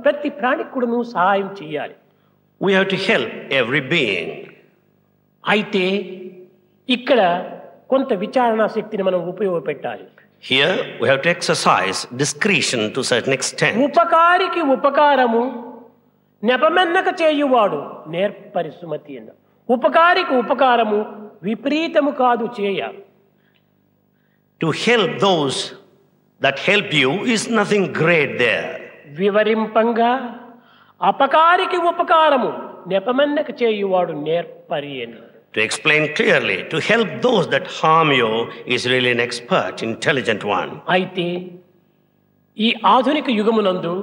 ప్రతి ప్రాణికి కూడాను సహాయం చేయాలి. We have to help every being. అయితే ఇక్కడ కొంత విచారణ శక్తిని మనం ఉపయోగపెట్టాలి. Here we have to exercise discretion to a certain extent. ఉపకారికి ఉపకారము నెపమెన్నక చేయువాడు నేర్పరి సుమతి అన్న. ఉపకారికి ఉపకారము విపరీతము కాదు చేయ. To help those that help you is nothing great there. వివరింపంగా అపకారికి ఉపకారము నెపమెన్నక చేయువాడు నేర్పరి అని. To explain clearly, to help those that harm you is really an expert, intelligent one. అయితే ఈ ఆధునిక యుగమునందు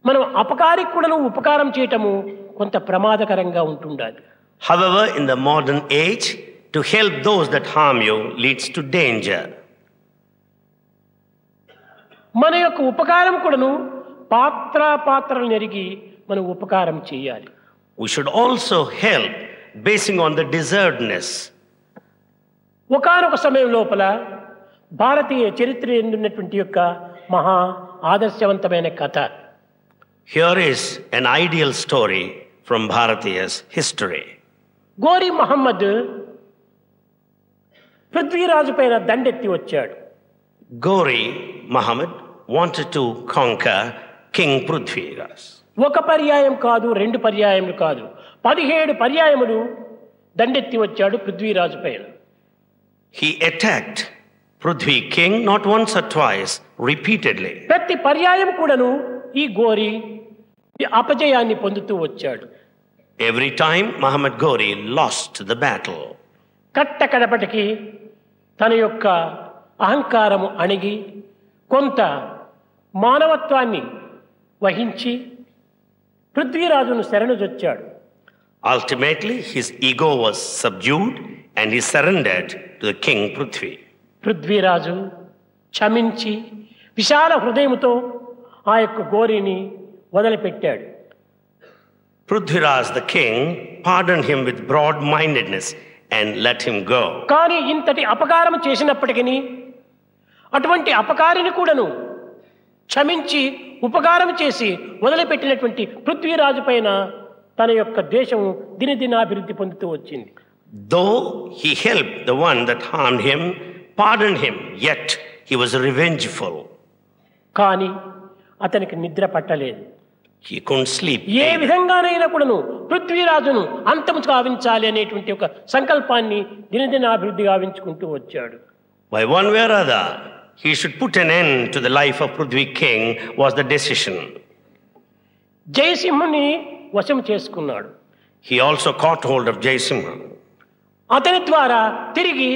మనం అపకారికి కూడాను ఉపకారం చేయటము కొంత ప్రమాదకరంగా ఉంటుండాలి. However, in the modern age, to help those that harm you leads to danger. మన యొక్క ఉపకారం కూడాను పాత్రలు నెరిగి మనం ఉపకారం చేయాలి. We should also help basing on the deservedness. ఒకానొక సమయం లోపల భారతీయ చరిత్ర ఉన్నటువంటి యొక్క మహా ఆదర్శవంతమైన కథ. Here is an ideal story from Bharatiya's history. గోరి మహమ్మద్ పృథ్వీరాజు పైన దండెత్తి వచ్చాడు. Gori Muhammad wanted to conquer King Prithviraj. ఒక పర్యాయం కాదు, రెండు పర్యాయములు కాదు, 17 పర్యాయములు దండెత్తి వచ్చాడు పృథ్వీరాజు పైన. He attacked Prithvi king not once or twice, repeatedly. ప్రతి పర్యాయం కూడాను ఈ గోరి అపజయాన్ని పొందుతూ వచ్చాడు. Every time Muhammad Gori lost the battle. కడపటికి తన యొక్క అహంకారము అణిగి కొంత మానవత్వాన్ని వహించి పృథ్వీరాజును శరణుజొచ్చాడు. Ultimately, his ego was subdued and he surrendered to the king Prithvi. Prithviraj క్షమించి విశాల హృదయముతో ఆ యొక్క గోరిని వదిలిపెట్టాడు. Prithviraj the king pardoned him with broad-mindedness and let him go. కానీ ఇంతటి అపకారం చేసినప్పటికీ అటువంటి అపకారిని కూడాను క్షమించి ఉపకారం చేసి వదిలిపెట్టినటువంటి పృథ్వీరాజు పైన తన యొక్క దేశము దినదినాభివృద్ధి పొందుతూ వచ్చింది. Though he helped the one that harmed him, pardoned him, yet he was revengeful. కానీ అతనికి నిద్ర పట్టలేదు. He couldn't sleep. ఏ విధంగానైనా కూడాను పృథ్వీరాజును అంతము గావించాలి అనేటువంటి ఒక సంకల్పాన్ని దినదినాభివృద్ధి గావించుకుంటూ వచ్చాడు. By one way or other, he should put an end to the life of Prithvi king was the decision. జయసింహుని వశం చేసుకున్నాడు. He also caught hold of Jaisimha. అతని ద్వారా తిరిగి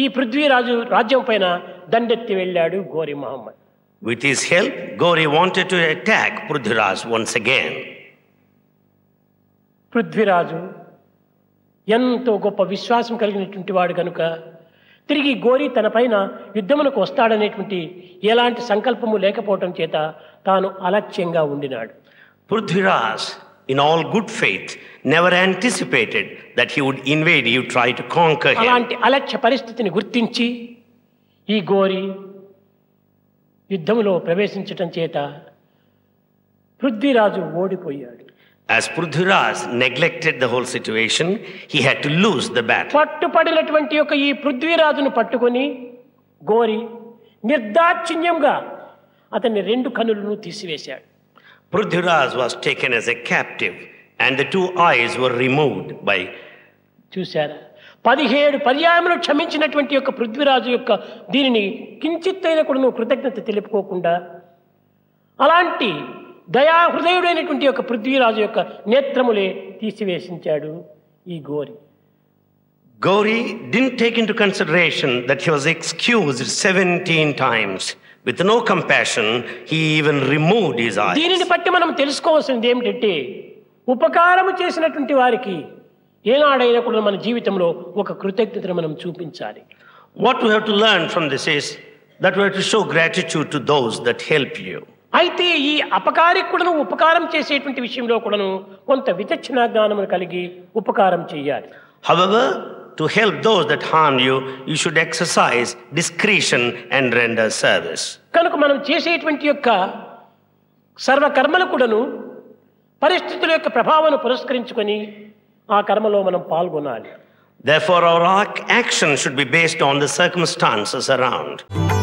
ఈ పృథ్వీరాజు రాజ్యం పైన దండెత్తి వెళ్ళాడు గోరి Mohammed. With his help, Gori wanted to attack Prithviraj once again. Prithviraj ఎంతో గొప్ప విశ్వాసం కలిగినటువంటి వాడు కనుక తిరిగి గోరి తన పైన యుద్ధములకు వస్తాడనేటువంటి ఎలాంటి సంకల్పము లేకపోవటం చేత తాను అలక్ష్యంగా ఉండినాడు. Prithviraj, in all good faith, never anticipated that he would invade you, try to conquer him. అలాంటి అలక్ష్య పరిస్థితిని గుర్తించి ఈ గోరి యుద్ధములో ప్రవేశించటం చేత పృథ్వీరాజు ఓడిపోయాడు. As Prithviraj neglected the whole situation, he had to lose the battle. పట్టుపడినటువంటి యొక్క ఈ పృథ్వీరాజును పట్టుకొని గోరి నిర్దాక్షిణ్యంగా అతన్ని 2 కన్నులను తీసివేశాడు. Prithviraj was taken as a captive and the 2 eyes were removed by. చూశారా, 17 పర్యాయములు క్షమించినటువంటి యొక్క పృథ్వీరాజు యొక్క దీనిని కించిత్తైన కూడా కృతజ్ఞత తెలుపుకోకుండా అలాంటి దయా హృదయుడైనటువంటి యొక్క పృథ్వీరాజు యొక్క నేత్రములే తీసివేసించాడు ఈ గోరి. Gori didn't take into consideration that he was excused 17 times. With no compassion, he even removed his eyes. దీనిని బట్టి మనం తెలుసుకోవాల్సింది ఏమిటంటే ఉపకారము చేసినటువంటి వారికి ఏనాడైనా కూడా మన జీవితంలో ఒక కృతజ్ఞతను మనం చూపించాలి. What we have to learn from this is that we have to show gratitude to those that help you. అయితే ఈ అపకారికి కూడాను ఉపకారం చేసేటువంటి విషయంలో కూడాను కొంత విచక్షణ జ్ఞానం కలిగి ఉపకారం చేయాలి. However, to help those that harm you, you should exercise discretion and render service. కనుక మనం చేసేటువంటి యొక్క సర్వకర్మలు కూడాను పరిస్థితుల యొక్క ప్రభావాన్ని పురస్కరించుకొని ఆ కర్మలో మనం పాల్గొనాలి. Therefore, our action should be based on the circumstances around.